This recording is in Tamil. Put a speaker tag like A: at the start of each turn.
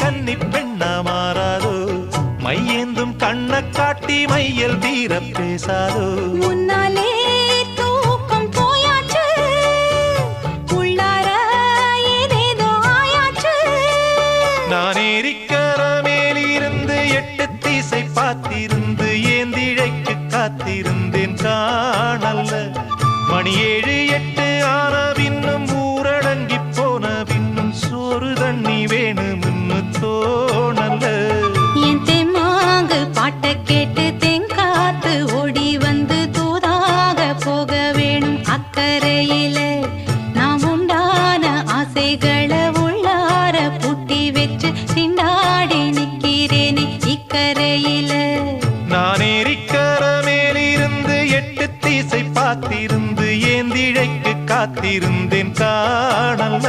A: கன்னி பெண்ணா மாறாதோ மையேந்தும் கண்ண காட்டி மையல் தீர பேசாதோ
B: முன்னாலே தூக்கம் போயாச்சு உள்ளார ஏதேதோ ஆயாச்சு
A: நான் ஏரிக்கர மேலிருந்து 8 திசை பார்த்திருந்து ஏந்திழைக்கு காத்திருந்தேன் காணல்ல மணி 7 8 ஆன பின்னும் ஊரடங்கி போன பின்னும் சோறு தண்ணி வேணும்னு தோணல்ல
B: என் தெம்மாங்கு பாட்டை கேட்டு தெங்காத்து ஓடி வந்து தூதாக போக வேணும் அக்கறையில நாம் உண்டான ஆசைகளை உள்ளார பூட்டி வச்சு திண்டாடி நிக்கிறேனே இக்கரையில
A: நான் ஏரிக்கர மேலிருந்து 8 திசை பார்த்திருந்து ஏந்திழைக்கு காத்திருந்தேன் காணல்ல